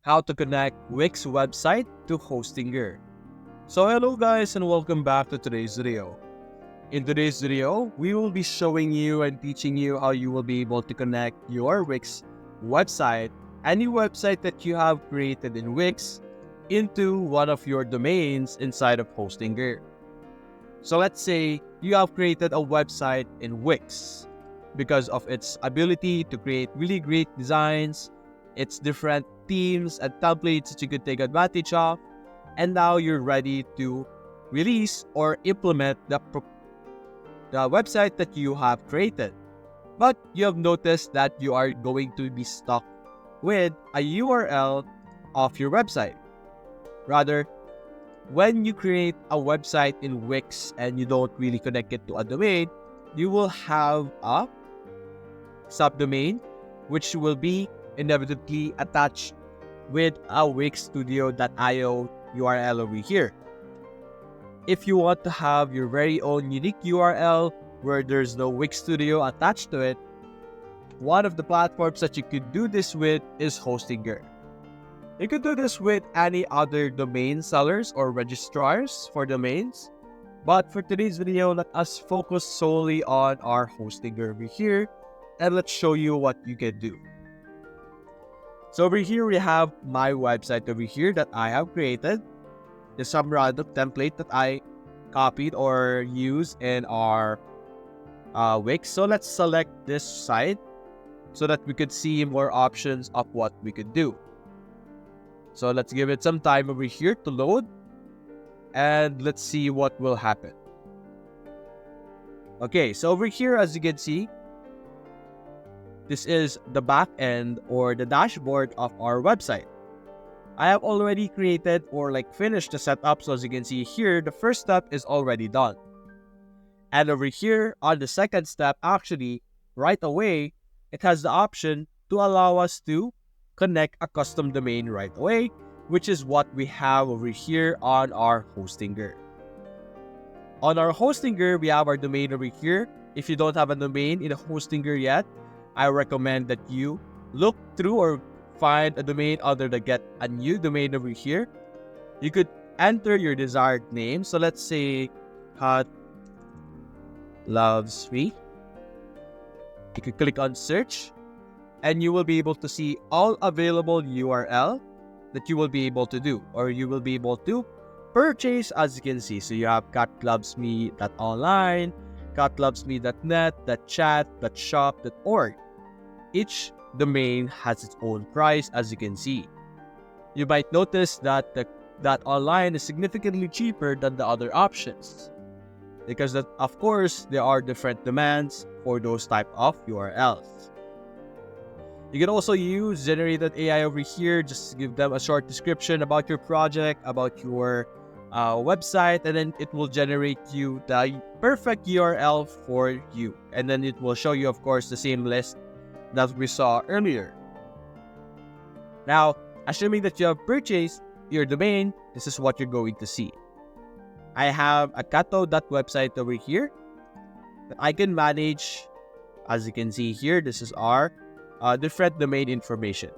how to connect Wix website to Hostinger. So hello guys and welcome back to today's video. In today's video, we will be showing you and teaching you how you will be able to connect your Wix website, any website that you have created in Wix, into one of your domains inside of Hostinger. So let's say you have created a website in Wix because of its ability to create really great designs, its different themes and templates that you could take advantage of, and now you're ready to release or implement the website that you have created. But you have noticed that you are going to be stuck with a URL of your website. Rather, when you create a website in Wix and you don't really connect it to a domain, you will have a subdomain which will be inevitably attached with a Wix Studio.io URL over here. If you want to have your very own unique URL where there's no Wix Studio attached to it, one of the platforms that you could do this with is Hostinger. You could do this with any other domain sellers or registrars for domains, but for today's video, let us focus solely on our Hostinger over here, and let's show you what you can do. So over here, we have my website over here that I have created. There's some random template that I copied or used in our Wix. So let's select this site so that we could see more options of what we could do. So let's give it some time over here to load, and let's see what will happen. Okay, so over here, as you can see, this is the back end or the dashboard of our website. I have already created or finished the setup. So as you can see here, the first step is already done. And over here on the second step, actually, right away, it has the option to allow us to connect a custom domain right away, which is what we have over here on our Hostinger. On our Hostinger, we have our domain over here. If you don't have a domain in a Hostinger yet, I recommend that you look through or find a domain under the get a new domain over here. You could enter your desired name. So let's say Kat Loves Me. You could click on search, and you will be able to see all available URL that you will be able to do, or you will be able to purchase, as you can see. So you have catlovesme.online, catlovesme.net, .chat, .shop, .org. Each domain has its own price, as you can see. You might notice that the .online is significantly cheaper than the other options, because that, of course, there are different demands for those type of URLs. You can also use generated AI over here, just give them a short description about your project, about your website, and then it will generate you the perfect URL for you. And then it will show you, of course, the same list that we saw earlier. Now, assuming that you have purchased your domain, this is what you're going to see. I have a kato.website over here that I can manage. As you can see here, this is our different domain information.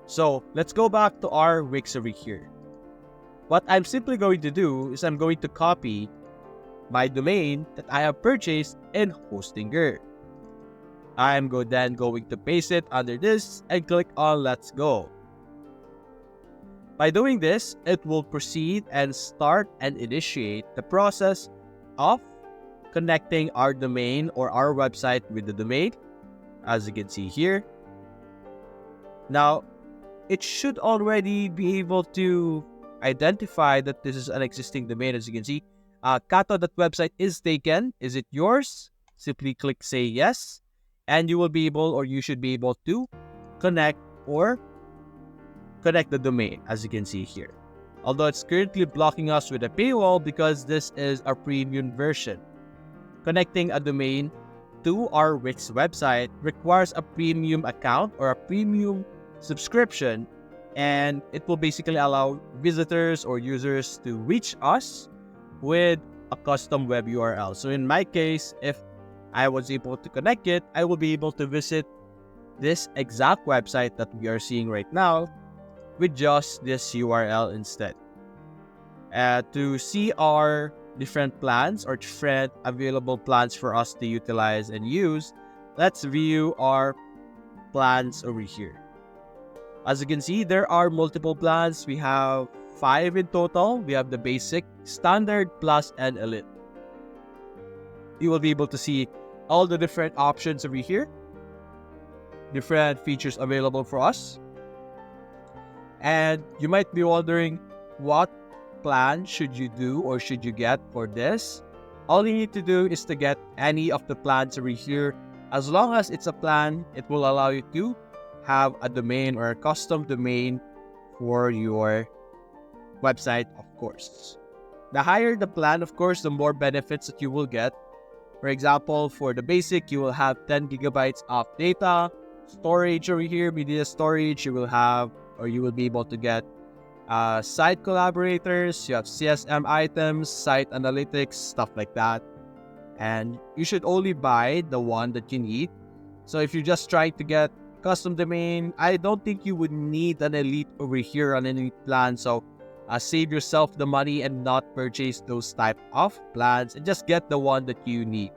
So let's go back to our Wix over here. What I'm simply going to do is I'm going to copy my domain that I have purchased in Hostinger. I'm then going to paste it under this and click on Let's Go. By doing this, it will proceed and start and initiate the process of connecting our domain or our website with the domain, as you can see here. Now, it should already be able to identify that this is an existing domain. As you can see, kato.website is taken. Is it yours? Simply click say yes, and you will be able, or you should be able to connect the domain, as you can see here. Although it's currently blocking us with a paywall because this is a premium version. Connecting a domain to our Wix website requires a premium account or a premium subscription, and it will basically allow visitors or users to reach us with a custom web URL. So in my case, if I was able to connect it, I will be able to visit this exact website that we are seeing right now with just this URL instead. To see our different plans or different available plans for us to utilize and use, let's view our plans over here. As you can see, there are multiple plans. We have 5 in total. We have the basic, standard, plus, and elite. You will be able to see all the different options over here, different features available for us. And you might be wondering, what plan should you do or should you get for this? All you need to do is to get any of the plans over here. As long as it's a plan, it will allow you to have a domain or a custom domain for your website, of course. The higher the plan, of course, the more benefits that you will get. For example, for the basic, you will have 10 gigabytes of data, storage over here, media storage. You will have, or you will be able to get site collaborators, you have CSM items, site analytics, stuff like that. And you should only buy the one that you need. So if you're just trying to get custom domain, I don't think you would need an elite over here on any plan. So save yourself the money and not purchase those type of plans and just get the one that you need.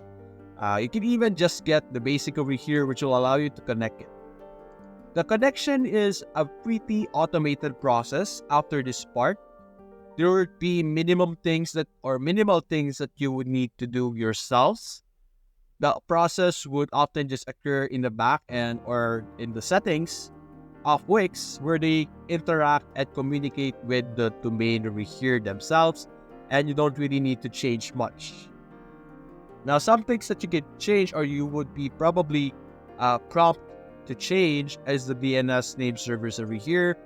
You can even just get the basic over here, which will allow you to connect it. The connection is a pretty automated process after this part. There would be minimal things that you would need to do yourselves. The process would often just occur in the back end or in the settings of Wix, where they interact and communicate with the domain over here themselves, and you don't really need to change much. Now, some things that you can change or you would be probably prompt to change is the DNS name servers over here.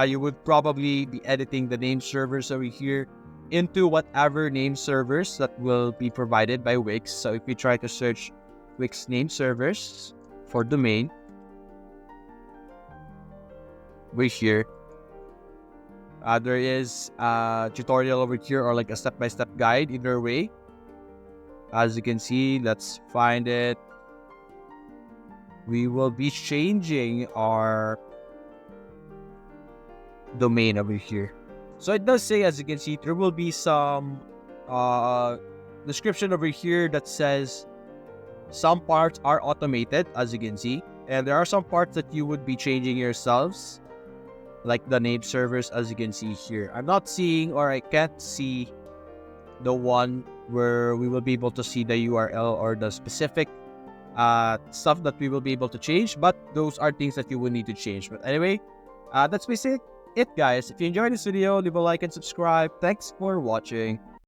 You would probably be editing the name servers over here into whatever name servers that will be provided by Wix. So if you try to search Wix name servers for domain, over here, there is a tutorial over here or like a step-by-step guide either way. As you can see, let's find it. We will be changing our domain over here. So it does say, as you can see, there will be some description over here that says some parts are automated, as you can see, and there are some parts that you would be changing yourselves, like the name servers, as you can see here. I'm not seeing, or I can't see the one where we will be able to see the URL or the specific stuff that we will be able to change, but those are things that you will need to change. But anyway, that's basically it, guys. If you enjoyed this video, leave a like and subscribe. Thanks for watching.